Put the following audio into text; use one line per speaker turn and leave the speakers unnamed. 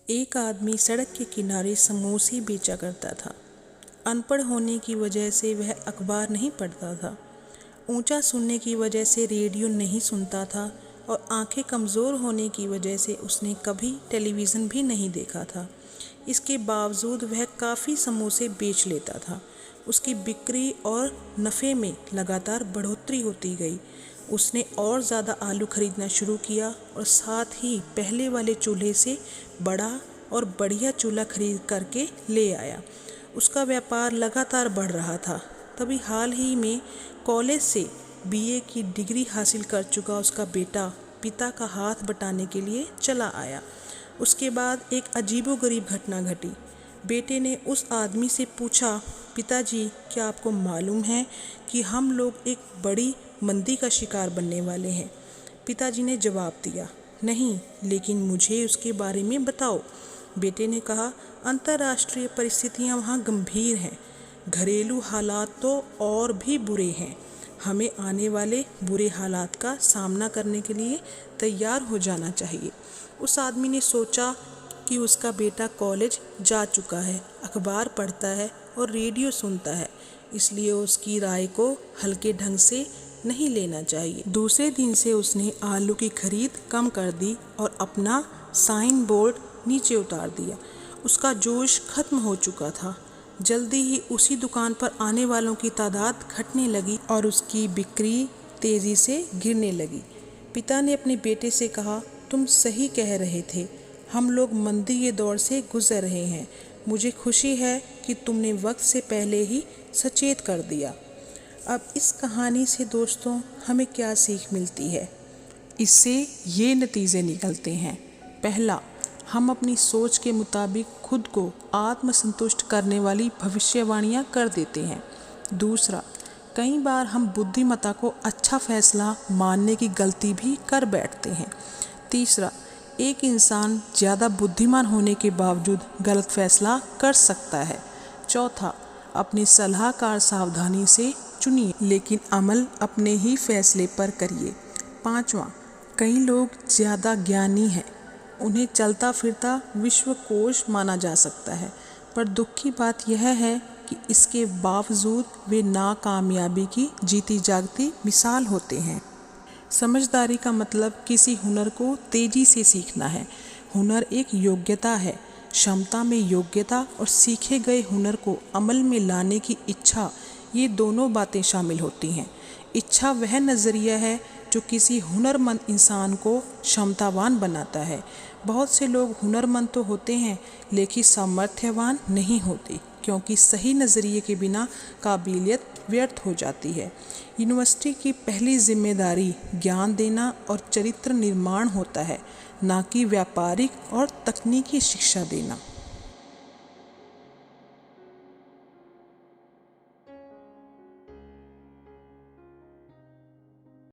एक आदमी सड़क के किनारे समोसे बेचा करता था। अनपढ़ होने की वजह से वह अखबार नहीं पढ़ता था, ऊंचा सुनने की वजह से रेडियो नहीं सुनता था और आंखें कमज़ोर होने की वजह से उसने कभी टेलीविज़न भी नहीं देखा था। इसके बावजूद वह काफ़ी समोसे बेच लेता था। उसकी बिक्री और नफ़े में लगातार बढ़ोतरी होती गई। उसने और ज़्यादा आलू खरीदना शुरू किया और साथ ही पहले वाले चूल्हे से बड़ा और बढ़िया चूल्हा खरीद करके ले आया। उसका व्यापार लगातार बढ़ रहा था। तभी हाल ही में कॉलेज से बीए की डिग्री हासिल कर चुका उसका बेटा पिता का हाथ बटाने के लिए चला आया। उसके बाद एक अजीबोगरीब घटना घटी। बेटे ने उस आदमी से पूछा, पिताजी, क्या आपको मालूम है कि हम लोग एक बड़ी मंदी का शिकार बनने वाले हैं? पिताजी ने जवाब दिया, नहीं, लेकिन मुझे उसके बारे में बताओ। बेटे ने कहा, अंतर्राष्ट्रीय परिस्थितियां वहाँ गंभीर हैं। घरेलू हालात तो और भी बुरे हैं। हमें आने वाले बुरे हालात का सामना करने के लिए तैयार हो जाना चाहिए। उस आदमी ने सोचा कि उसका बेटा कॉलेज जा चुका है, अखबार पढ़ता है और रेडियो सुनता है, इसलिए उसकी राय को हल्के ढंग से नहीं लेना चाहिए। दूसरे दिन से उसने आलू की खरीद कम कर दी और अपना साइन बोर्ड नीचे उतार दिया। उसका जोश खत्म हो चुका था। जल्दी ही उसी दुकान पर आने वालों की तादाद घटने लगी और उसकी बिक्री तेज़ी से गिरने लगी। पिता ने अपने बेटे से कहा, तुम सही कह रहे थे, हम लोग मंदी के दौर से गुजर रहे हैं। मुझे खुशी है कि तुमने वक्त से पहले ही सचेत कर दिया। अब इस कहानी से दोस्तों हमें क्या सीख मिलती है? इससे ये नतीजे निकलते हैं। पहला, हम अपनी सोच के मुताबिक खुद को आत्मसंतुष्ट करने वाली भविष्यवाणियाँ कर देते हैं। दूसरा, कई बार हम बुद्धिमत्ता को अच्छा फैसला मानने की गलती भी कर बैठते हैं। तीसरा, एक इंसान ज़्यादा बुद्धिमान होने के बावजूद गलत फैसला कर सकता है। चौथा, अपनी सलाहकार सावधानी से चुनिए, लेकिन अमल अपने ही फैसले पर करिए। पांचवा, कई लोग ज़्यादा ज्ञानी हैं, उन्हें चलता फिरता विश्वकोश माना जा सकता है, पर दुख की बात यह है कि इसके बावजूद वे नाकामयाबी की जीती जागती मिसाल होते हैं। समझदारी का मतलब किसी हुनर को तेज़ी से सीखना है। हुनर एक योग्यता है। क्षमता में योग्यता और सीखे गए हुनर को अमल में लाने की इच्छा, ये दोनों बातें शामिल होती हैं। इच्छा वह नज़रिया है जो किसी हुनरमंद इंसान को क्षमतावान बनाता है। बहुत से लोग हुनरमंद तो होते हैं लेकिन सामर्थ्यवान नहीं होते, क्योंकि सही नज़रिए के बिना काबिलियत व्यर्थ हो जाती है। यूनिवर्सिटी की पहली जिम्मेदारी ज्ञान देना और चरित्र निर्माण होता है, ना कि व्यापारिक और तकनीकी शिक्षा देना।